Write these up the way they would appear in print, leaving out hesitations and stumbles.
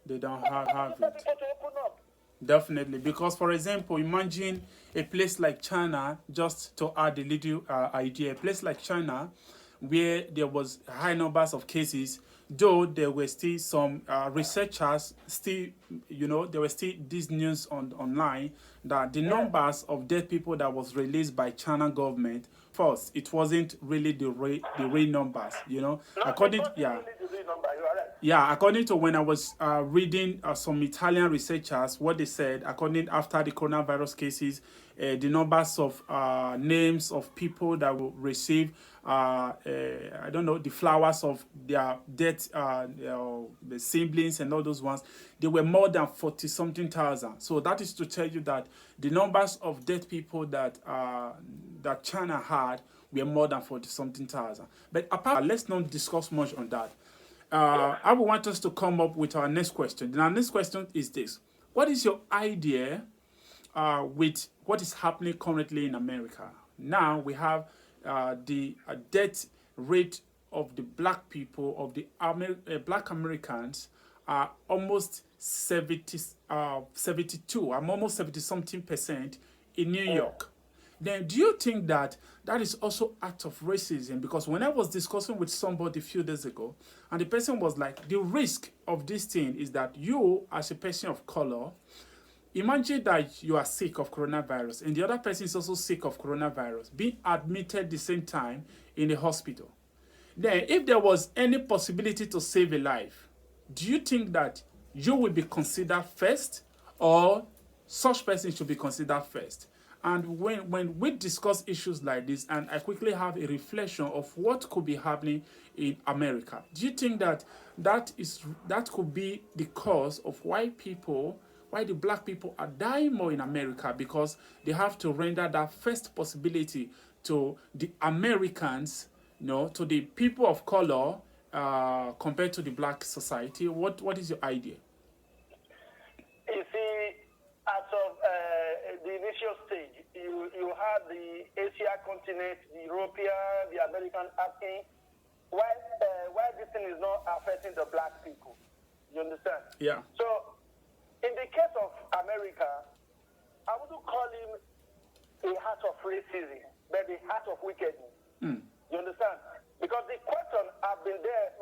They don't But have, come on, have tell it. people to open up. Definitely, because for example, imagine a place like China. Just to add a little idea, a place like China, where there was high numbers of cases, though there were still some researchers still, there were still this news online that the Yes. numbers of dead people that was released by China government, first, it wasn't really the real numbers, No, it according, wasn't yeah. really the real number. You are right. Yeah, according to when I was reading some Italian researchers, what they said, according after the coronavirus cases, the numbers of names of people that will receive, I don't know, the flowers of their dead, the siblings and all those ones, they were more than 40 something thousand. So that is to tell you that the numbers of dead people that China had were more than 40 something thousand. But apart, let's not discuss much on that. I would want us to come up with our next question. And our next question is this: what is your idea with what is happening currently in America? Now we have the death rate of the black people, of the black Americans, are almost 72. I'm almost 70 something percent in New York. Then do you think that that is also act of racism? Because when I was discussing with somebody a few days ago, and the person was like, the risk of this thing is that you, as a person of color, imagine that you are sick of coronavirus and the other person is also sick of coronavirus, being admitted the same time in a hospital. Then if there was any possibility to save a life, do you think that you will be considered first, or such person should be considered first? And when we discuss issues like this, and I quickly have a reflection of what could be happening in America, do you think that that could be the cause of why the black people are dying more in America? Because they have to render that first possibility to the Americans, to the people of color, compared to the black society. What is your idea? You see, as of the initial stage, you had the Asia continent, the European, the American asking why this thing is not affecting the black people. You understand? Yeah. So, in the case of America, I wouldn't call him a heart of racism, but a heart of wickedness. You understand? Because the question have been there,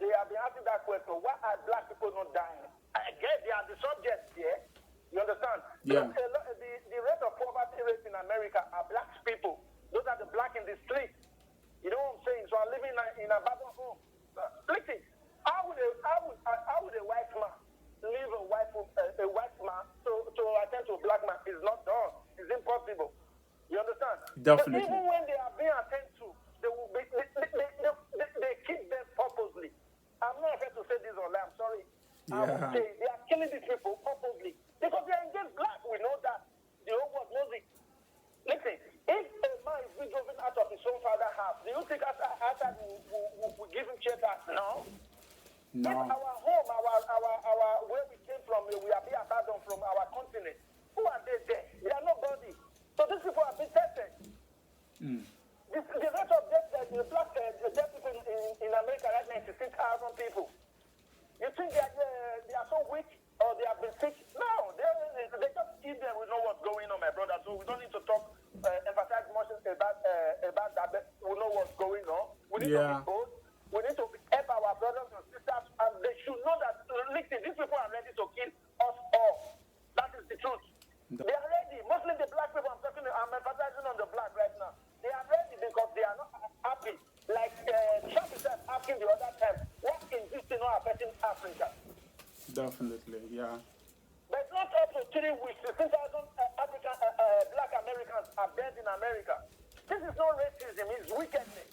they have been asking that question: why are black people not dying? I guess they are the subjects here. You understand? Yeah. Because the rate of poverty rate in America are black people. Those are the black in the street. You know what I'm saying? So I'm living in a abandoned home. Listen, how would a white man leave a white man to attend to a black man? It's not done. It's impossible. You understand? Definitely. So even when they are being attended to, they keep them purposely. I'm not afraid to say this online. I'm sorry. I would Yeah. say they are killing these people purposely because they are engaged black. We know that. The whole world knows it. Listen, if a man is being driven out of his own father's house, do you think outside will give him shelter? No. No. If our home, our where we came from, we are being abandoned from our continent. Who are they there? They are nobody. So these people have been tested. The rate of death, the black death people in America right now is 16,000 people. You think they are so weak or they have been sick? No, they just give them. We know what's going on, my brother. So we don't need to talk, emphasize much about that. But we know what's going on. We need to be bold. We need to help our brothers and sisters, and they should know that. Listen, these people are ready to kill us all. That is the truth. They are ready. Mostly the black people. I'm emphasizing on the black right now. They are ready because they are not happy. Like Trump is asking the other time, what is this thing not affecting Africa? Definitely, yeah. But not up to 3 weeks. 16,000 black Americans are dead in America. This is not racism, it's wickedness.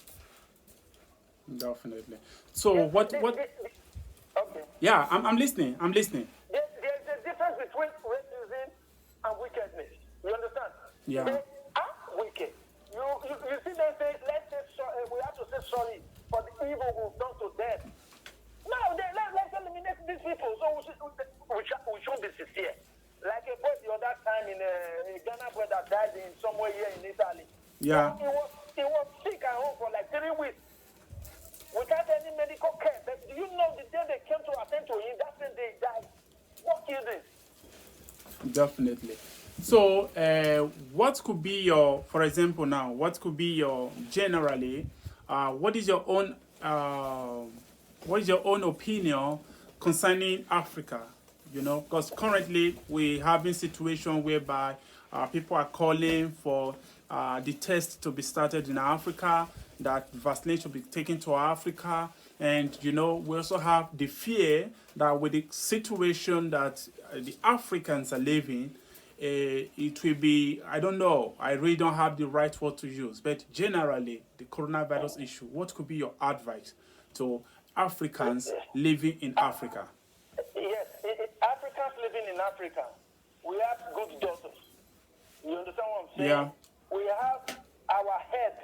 Definitely. So what? Okay. Yeah, I'm listening. There's a difference between racism and wickedness. You understand? Yeah. They are wicked. You see, they say, let's say sorry, we have to say sorry for the evil we've done to them. No, let's eliminate these people. So we should be sincere. Like a boy the other time in Ghana, boy that died in somewhere here in Italy. Yeah. He was sick at home for like 3 weeks without any medical care. But do you know the day they came to attend to him, that's when they died. Definitely. So, what could be your, for example, now, what could be your generally, what is your own, what is your own opinion concerning Africa? You know, because currently we having situation whereby people are calling for the test to be started in Africa, that vaccine should be taken to Africa, and you know we also have the fear that with the situation that the Africans are living, it will be, I don't know, I really don't have the right word to use, but generally the coronavirus issue, what could be your advice to Africans living in Africa? Yes, Africans living in Africa, we have good doctors. You understand what I'm saying? Yeah. We have our head,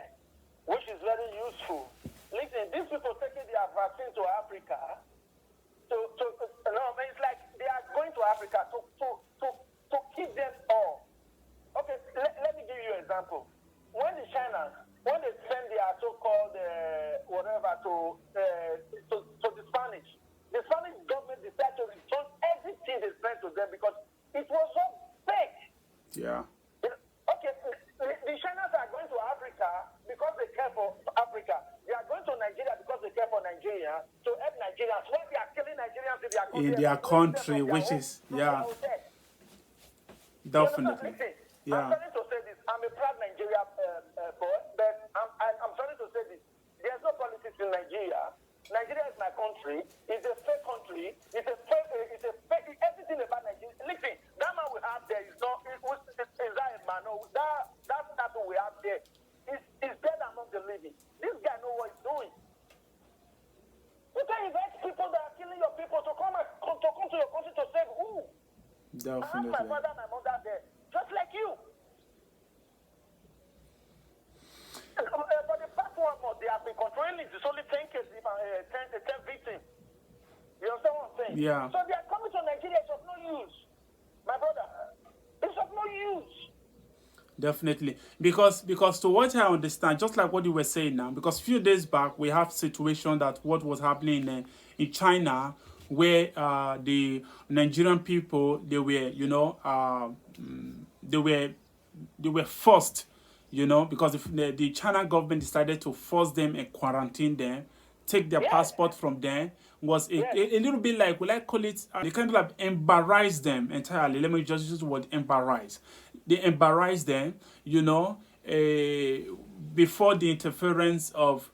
which is very useful. Listen, these people taking their vaccine to Africa, no, it's like they are going to Africa to keep them all. Okay, let me give you an example. When the China, when they send their so-called whatever to the Spanish government decided to return everything they sent to them because it was so fake. Yeah. Okay, the Chinese are going to Africa because they care for Africa. They are going to Nigeria because they care for Nigeria to help Nigerians. When they are killing Nigerians In their country, which is, yeah, definitely. Listen, Yeah. I'm sorry to say this. I'm a proud Nigeria boy, but I'm sorry to say this. There's no politics in Nigeria. Nigeria is my country. It's a fake country. It's a fake. Everything about Nigeria. Listen, that man we have there is not. Is that a man? No, that person we have there is dead among the living. This guy know what he's doing. You can invite people that are killing your people to come to your country to save who? I have my Definitely. father, my mother there, just like you. But the past 1 month, they have been controlling it. It's only 10 cases, 10 victims. You understand what I'm saying? Yeah. So they are coming to Nigeria. It's of no use. My brother, it's of no use. Definitely, because to what I understand, just like what you were saying now, because few days back we have situation that what was happening in China, where the Nigerian people, they were, you know, they were forced, you know, because if the China government decided to force them and quarantine them, take their Yes. passport from them, was Yes. a little bit like, will I call it, they kind of like embarrass them entirely. Let me just use the word embarrass. They embarrass them, you know, before the interference of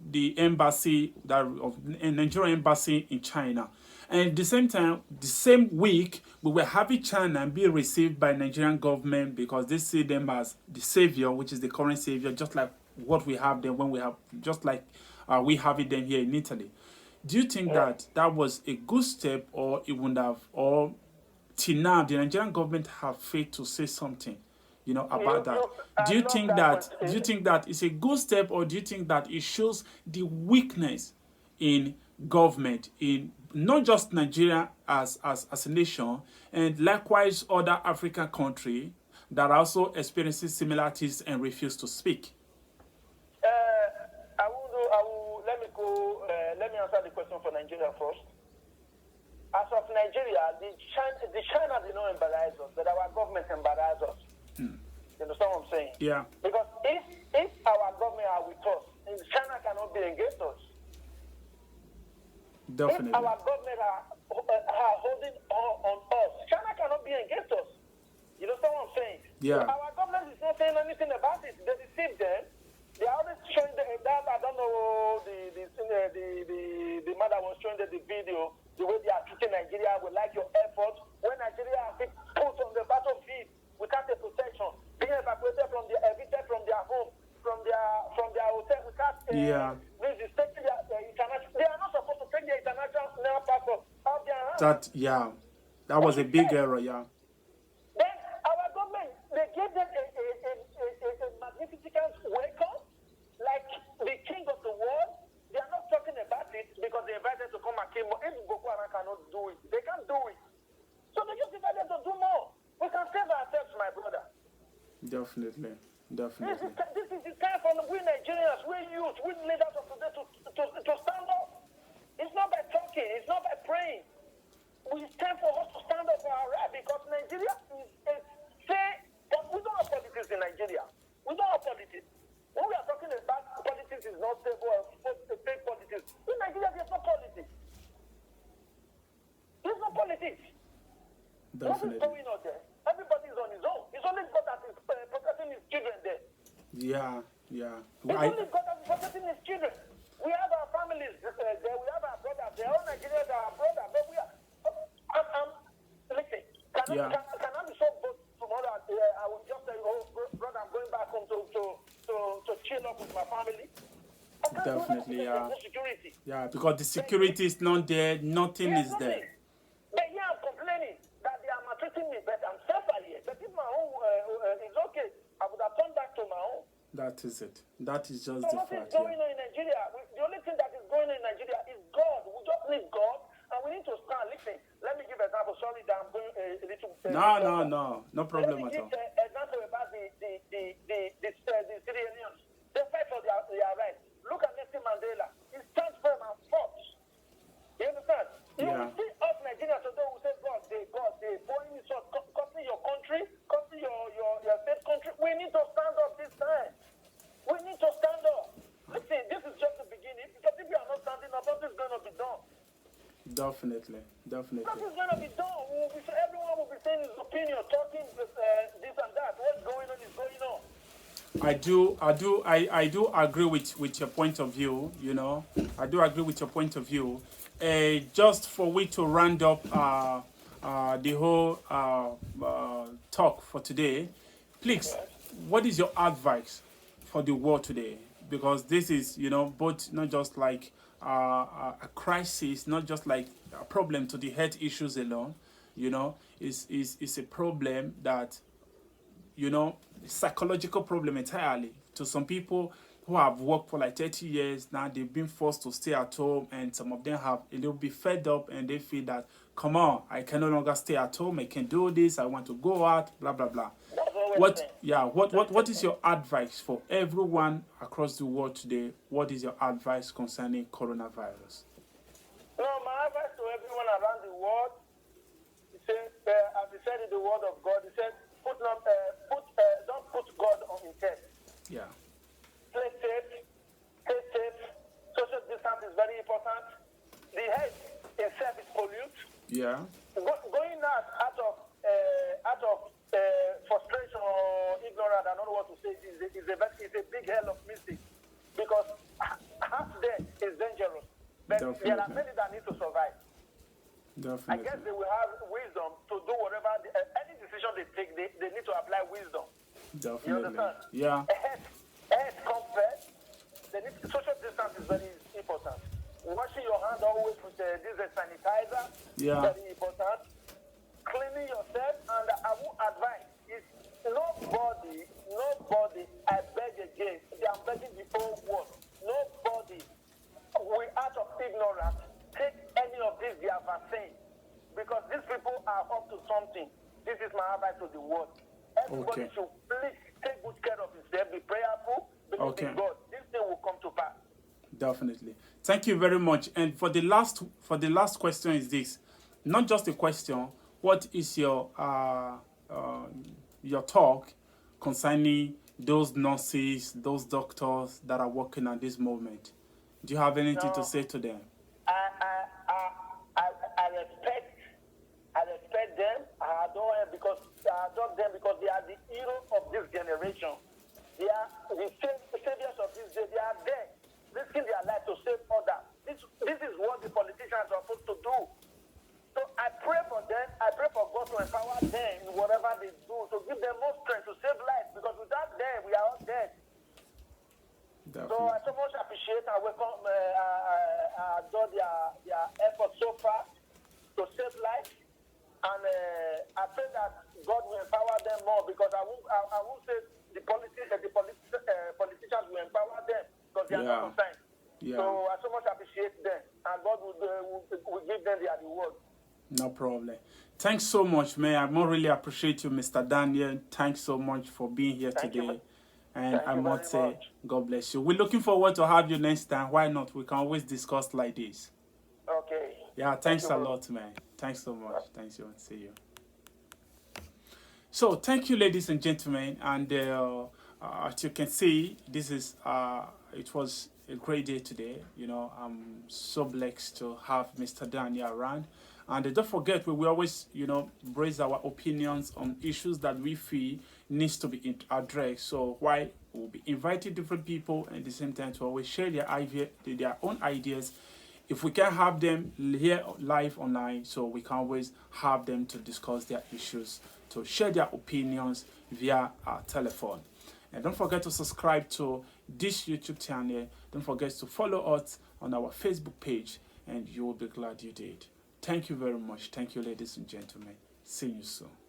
the embassy, that of Nigerian embassy in China. And at the same time, the same week, we were having China being received by Nigerian government because they see them as the savior, which is the current savior, just like what we have there when we have, just like we have it then here in Italy. Do you think that that was a good step, or it would have, or till now the Nigerian government have failed to say something, you know, about that? Do you think that it's a good step, or do you think that it shows the weakness in government in not just Nigeria as a nation, and likewise other African countries that are also experiencing similarities and refuse to speak? Let me answer the question for Nigeria first. As of Nigeria, the China did not embarrass us, but our government embarrassed us. You understand what I'm saying? Yeah. Because if our government are with us, China cannot be against us. Definitely. If our government are holding on us, China cannot be against us. You understand what I'm saying? Yeah. Our government is not saying anything about it. They deceive them. They are always showing that. I don't know the mother was showing the video, the way they are treating Nigeria. We like your effort. When Nigeria has been put on the battlefield without a protection, being evacuated from evicted from their home, from their hotel without visas, taking their international. They are not supposed to take their international passport out their hands. That was a big error. Yeah. Then our government, they gave them a magnificent welcome, like the king of the world. They are not talking about it because they invited to come and kill more. If Boko Haram cannot do it, they can't do it. So they just decided to do more. We can save ourselves, my brother. Definitely. This is the time for we Nigerians, we youth, we leaders of today to stand up. It's not by talking, it's not by praying. It's time for us to stand up for our right, because Nigeria is it. Definitely. What is going on there? Everybody is on his own. It's only God that is protecting his children there. Yeah. It's only God that is protecting his children. We have our families there. We have our brothers. They are all Nigerians, are our brothers. But we are. Listen. Can I be so bold tomorrow? I will just say, oh, brother, I'm going back home to chill up with my family. Definitely, yeah. Security. Yeah, because the security is not there, nothing is there. But yeah, I'm complaining that they are maltreating me, but I'm safer here. But if my home is okay, I would have turned back to my home. That is it. That is just so the what fact. Is going on in Nigeria? The only thing that is going on in Nigeria is God. We just need God, and we need to stand. Listen, let me give an example. Sorry that I'm going a little. No problem at all. Let me give an example about the Syrians. They fight for their rights. Look at Nelson Mandela. He stands firm and fought. You understand? You will see us Nigerians today who say God, they pouring this out, costing your country, costing your state country. We need to stand up this time. We need to stand up. Listen, this is just the beginning. Because if you are not standing up, nothing's going to be done. Definitely. Nothing's going to be done. Everyone will be saying his opinion, talking this and that. What's going on is going on. I do agree with your point of view, you know. I do agree with your point of view. Just for we to round up the whole talk for today, please, what is your advice for the world today? Because this is, you know, both not just like a crisis, not just like a problem to the health issues alone, you know, it's a problem that, you know, psychological problem entirely. To some people who have worked for like 30 years now, they've been forced to stay at home, and some of them have a little bit fed up, and they feel that, come on, I can no longer stay at home, I can do this, I want to go out, blah blah blah. What is your advice for everyone across the world today? What is your advice concerning coronavirus? No, my advice to everyone around the world, he said, as he said in the word of God, he said, don't put God on his head. Yeah. Stay safe. Social distance is very important. The head itself is pollute. Yeah. Going out of frustration or ignorance, I don't know what to say, is a big hell of mistake, because half death is dangerous. But there are many that need to survive. Definitely. I guess they will have wisdom to do whatever, any decision they take, they need to apply wisdom. Definitely. You understand? Yeah. Head comes first. Social distance is very important. Washing your hands always with this sanitizer is very important. Cleaning yourself, and I will advise is nobody, I beg again, I'm begging the whole world, nobody, out of ignorance, take any of this their vaccine, because these people are up to something. This is my advice to the world. Everybody should please take good care of himself, be prayerful, believe in God. This thing will come to pass. Definitely. Thank you very much. And for the last question is this, not just a question. What is your talk concerning those nurses, those doctors that are working at this moment? Do you have anything to say to them? I respect them. I adore them because they are the heroes of this generation. They are the saviors of this day. They are there, risking their life to save others. This is what the politicians are supposed to do. So I pray for them. I pray for God to empower them in whatever they do, to give them more strength to save lives. Because without them, we are all dead. Definitely. So I so much appreciate and welcome. I adore their efforts so far to save lives, and I pray that God will empower them more. Because I won't say the politicians will empower them, because they are not concerned. Yeah. So I so much appreciate them, and God will give them their reward. No problem. Thanks so much, man. I more really appreciate you, Mr. Daniel. Thanks so much for being here today. And I must say, God bless you. We're looking forward to have you next time. Why not? We can always discuss like this. Okay. Yeah, thanks a lot, man. Thanks so much. Thanks, you. See you. So, thank you, ladies and gentlemen. And as you can see, this is it was a great day today. You know, I'm so blessed to have Mr. Daniel around. And don't forget, we will always, you know, raise our opinions on issues that we feel needs to be addressed. So why we'll be inviting different people and at the same time to always share their own ideas. If we can have them here live online, so we can always have them to discuss their issues, to share their opinions via our telephone. And don't forget to subscribe to this YouTube channel. Don't forget to follow us on our Facebook page, and you will be glad you did. Thank you very much. Thank you, ladies and gentlemen. See you soon.